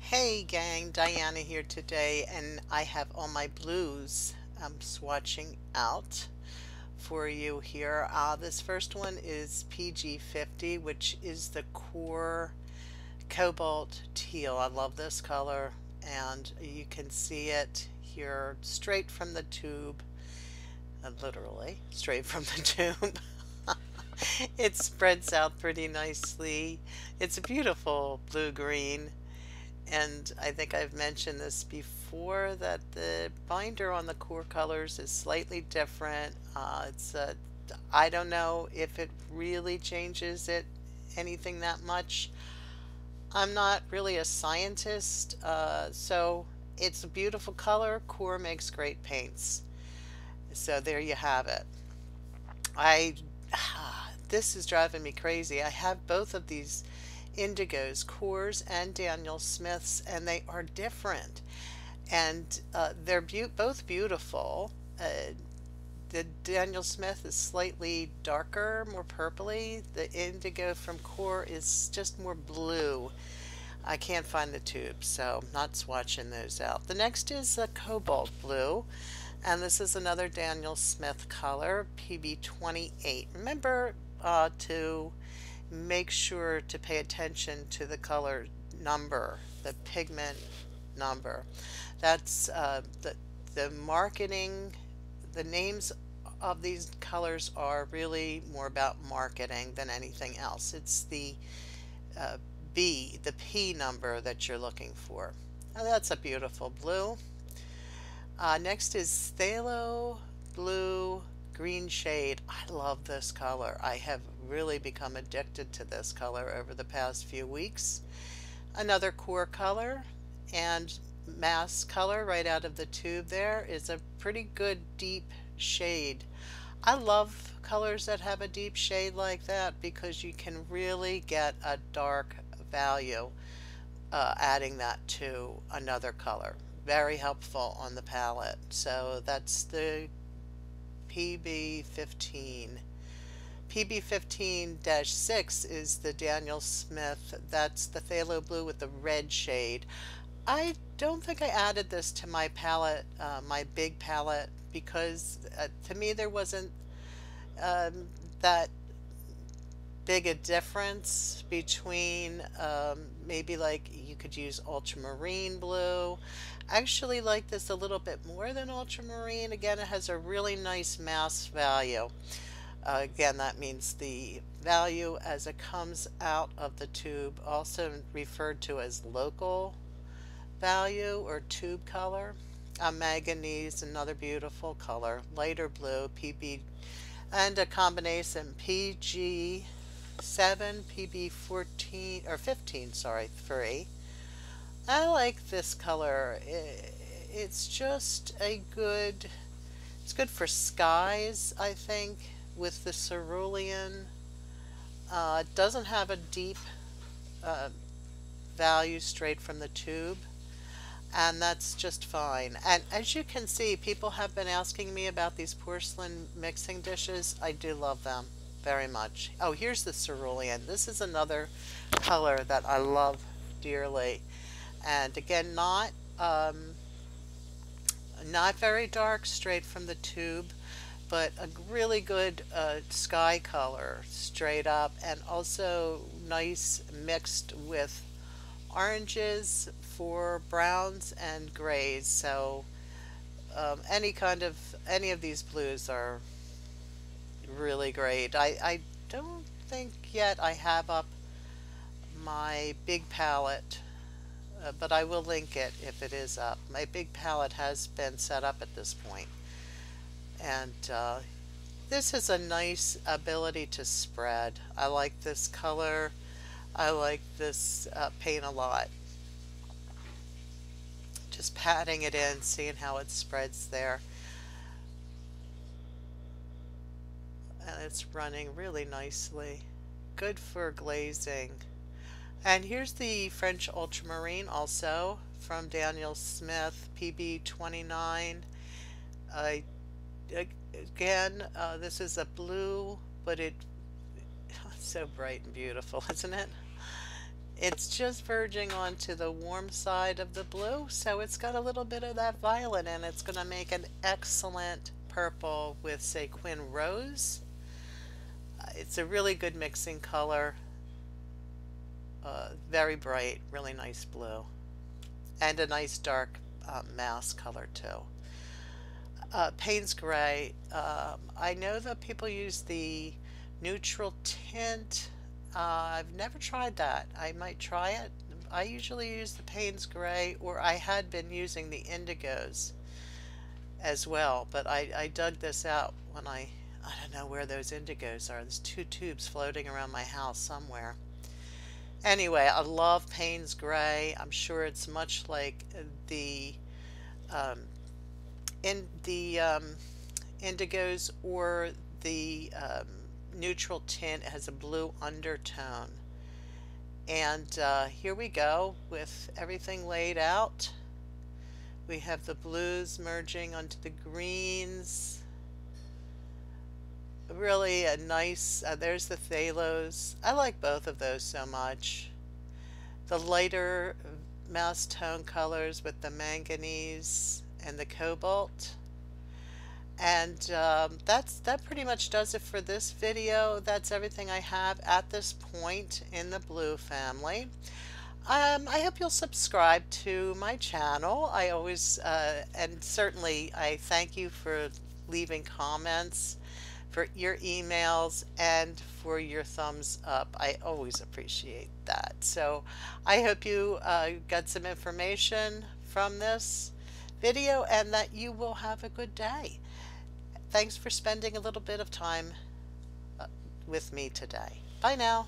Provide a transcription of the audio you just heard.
Hey gang, Diana here today, and I have all my blues I'm swatching out for you here. This first one is PG50, which is the core Cobalt Teal. I love this color, and you can see it here straight from the tube, literally straight from the tube. It spreads out pretty nicely. It's a beautiful blue-green. And I think I've mentioned this before that the binder on the core colors is slightly different. I don't know if it really changes it anything that much. I'm not really a scientist, so it's a beautiful color. Core makes great paints. So there you have it. I this is driving me crazy. I have both of these indigos, Coors and Daniel Smiths, and they are different. And they're both beautiful. The Daniel Smith is slightly darker, more purpley. The indigo from Core is just more blue. I can't find the tube, so I'm not swatching those out. The next is a Cobalt Blue, and this is another Daniel Smith color, PB28. Remember to make sure to pay attention to the color number, the pigment number. That's the marketing, the names of these colors are really more about marketing than anything else. It's the uh, the P number that you're looking for. Now that's a beautiful blue. Next is Phthalo Blue Green Shade. I love this color. I have really become addicted to this color over the past few weeks. Another core color and mass color right out of the tube there is a pretty good deep shade. I love colors that have a deep shade like that because you can really get a dark value adding that to another color. Very helpful on the palette. So that's the PB15. PB15-6 is the Daniel Smith. That's the phthalo blue with the red shade. I don't think I added this to my palette, my big palette, because to me there wasn't that big a difference between maybe like you could use ultramarine blue. I actually like this a little bit more than ultramarine. Again, it has a really nice mass value. Again, that means the value as it comes out of the tube, also referred to as local value or tube color. Manganese, another beautiful color, lighter blue, PB, and a combination PG7, PB14 or 15, sorry, 3. I like this color. It's just it's good for skies, I think, with the cerulean. It doesn't have a deep uh, value straight from the tube, and that's just fine. And as you can see, people have been asking me about these porcelain mixing dishes. I do love them very much. Oh, here's the cerulean. This is another color that I love dearly. And again, not very dark straight from the tube, but a really good sky color straight up, and also nice mixed with oranges for browns and grays. So any of these blues are really great. I don't think yet I have up my big palette, but I will link it if it is up. My big palette has been set up at this point, and this has a nice ability to spread. I like this color. I like this paint a lot. Just patting it in, seeing how it spreads there. And it's running really nicely. Good for glazing. And here's the French Ultramarine also from Daniel Smith, PB29. Uh, Again, this is a blue, but it's so bright and beautiful, isn't it? It's just verging onto the warm side of the blue, so it's got a little bit of that violet, and it's going to make an excellent purple with sequin rose. It's a really good mixing color, very bright, really nice blue, and a nice dark mouse color too. Payne's gray. I know that people use the neutral tint. I've never tried that. I might try it. I usually use the Payne's gray, or I had been using the indigos as well, but I dug this out when I don't know where those indigos are. There's two tubes floating around my house somewhere. Anyway, I love Payne's gray. I'm sure it's much like the um, in the indigos or the neutral tint. It has a blue undertone. And here we go with everything laid out. We have the blues merging onto the greens. Really a nice, there's the phthalos. I like both of those so much. The lighter mouse tone colors with the manganese and the cobalt. And that pretty much does it for this video. That's everything I have at this point in the blue family. I hope you'll subscribe to my channel. I always, and certainly I thank you for leaving comments, for your emails, and for your thumbs up. I always appreciate that. So I hope you got some information from this video and that you will have a good day. Thanks for spending a little bit of time with me today. Bye now.